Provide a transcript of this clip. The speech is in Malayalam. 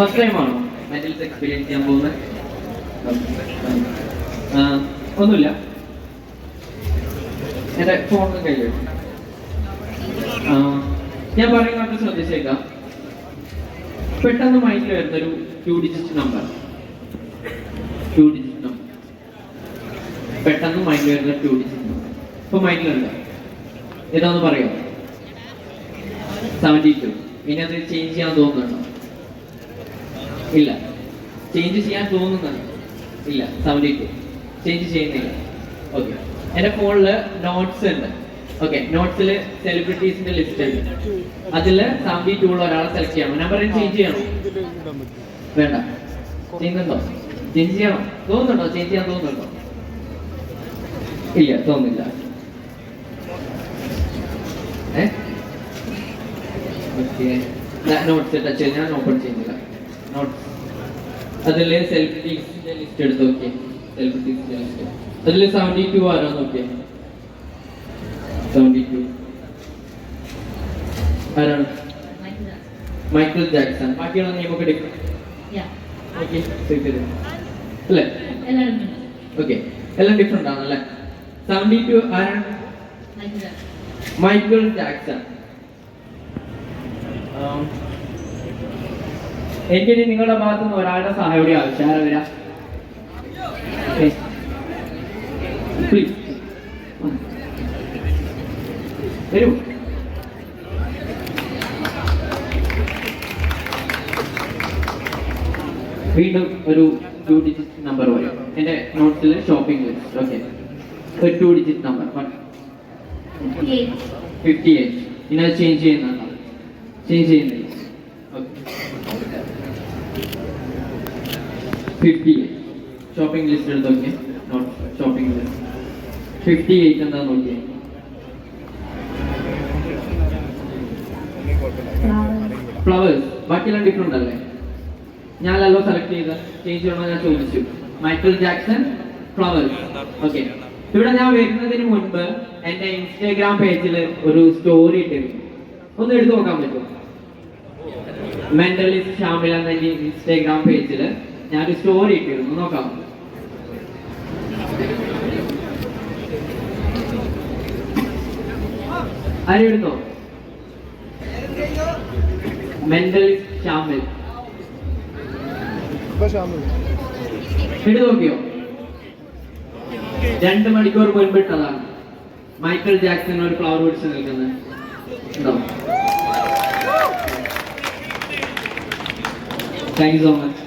ഫസ്റ്റ് ടൈം ആണോ മെന്റൽസ് എക്സ്പീരിയൻസ് ചെയ്യാൻ പോകുന്നത്? ഒന്നുമില്ല, എൻ്റെ ഫോണിന് കയ്യിൽ ഞാൻ പറയുന്നത് ശ്രദ്ധിച്ചേക്കാം. പെട്ടെന്ന് മൈൻഡിൽ വരുന്നൊരു 2 ഡിജിറ്റ് നമ്പർ, പെട്ടെന്ന് മൈൻഡിൽ വരുന്ന 2 ഡിജിറ്റ് നമ്പർ ഇപ്പൊ മൈൻഡിലുണ്ട്. ഏതാന്ന് പറയാം? 72. ഇനി അത് ചേഞ്ച് ചെയ്യാൻ തോന്നുന്നുണ്ടോ? ഇല്ല. ചേഞ്ച് ചെയ്യാൻ തോന്നുന്നുണ്ടോ? ഇല്ല. 72 ചേഞ്ച് ചെയ്യുന്നില്ല. ഓക്കെ, എൻ്റെ ഫോണില് നോട്ട്സ് ഉണ്ട്. ഓക്കെ, നോട്ട്സിൽ സെലിബ്രിറ്റീസിന്റെ ലിസ്റ്റ് ഉണ്ട്. അതില് 72 ഉള്ള ഒരാളെ സെലക്ട് ചെയ്യണം. നമ്പർ ചേഞ്ച് ചെയ്യണോ? വേണ്ട. ചെയ്യുന്നുണ്ടോ? ചേഞ്ച് ചെയ്യണോ? തോന്നുന്നുണ്ടോ? ചേഞ്ച് ചെയ്യാൻ തോന്നുന്നുണ്ടോ? ഇല്ല, തോന്നുന്നില്ല. നോട്ട്സ് ടച്ച് ചെയ്ത് ഞാൻ ഓപ്പൺ ചെയ്യുന്നില്ല. നോട്ട്സ് അതില് സെലിബ്രിറ്റീസിന്റെ ലിസ്റ്റ് എടുത്ത് നോക്കിയേ. സെലിബ്രിറ്റീസിന്റെ ലിസ്റ്റ് അതില് 72 ആരോ നോക്കിയേ. 72 ആരാണ്? Michael Jackson. ബാക്കിയുള്ള നെയിമൊക്കെ ഡിഫറെന്റ് അല്ലേ? ഓക്കെ, എല്ലാം ഡിഫറെന്റ് ആണല്ലേ? 72 ആരാണ്? Michael Jackson. എനിക്കിനി നിങ്ങളുടെ ഭാഗത്തു നിന്ന് ഒരാളുടെ സഹായം കൂടി ആവശ്യം. ആരാ വരാ? പ്ലീസ് വരൂ. വീണ്ടും ഒരു 2 ഡിജിറ്റ് നമ്പർ വരും എൻ്റെ നോട്ട്സിൽ. Shopping list. ഓക്കെ, ഒരു 2 ഡിജിറ്റ് നമ്പർ 58. ഇനി അത് ചേഞ്ച് ചെയ്യുന്നുണ്ടോ? ചേഞ്ച് ചെയ്യുന്നില്ല. ഓക്കെ, 58 ഷോപ്പിംഗ് ലിസ്റ്റ് എടുത്ത് നോക്കിയേ. നോട്ട് ഷോപ്പിംഗ് ലിസ്റ്റ് 58 എന്താ നോക്കിയേ? ഫ്ലവേഴ്സ്. ബാക്കിയെല്ലാം ഡിഫറെന്റ് അല്ലേ? ഞാനല്ലോ സെലക്ട് ചെയ്ത് ചേഞ്ച് ചെയ്യണോ ഞാൻ ചോദിച്ചു. Michael Jackson, flowers. ഓക്കെ, ഇവിടെ ഞാൻ വരുന്നതിന് മുൻപ് എൻ്റെ ഇൻസ്റ്റാഗ്രാം പേജിൽ ഒരു സ്റ്റോറി ഇട്ടിരുന്നു. ഒന്ന് എടുത്തു നോക്കാൻ പറ്റുമോ? മെന്റലിസ്റ്റ് ഷാമിൽ എന്ന എൻ്റെ ഇൻസ്റ്റാഗ്രാം പേജിൽ ഞാനൊരു സ്റ്റോറി ഇട്ടിരുന്നു. നോക്കാം. ആരെടുത്തോ? മെന്റലിസ്റ്റ് ഷാമിൽ എടുത്തു നോക്കിയോ? 2 മണിക്കൂർ മുൻപിട്ടതാണ്. മൈക്കിൾ ജാക്സൺ ഒരു ഫ്ലവർ പിടിച്ച് നിൽക്കുന്നത് ഉണ്ടോ? Thank you so much.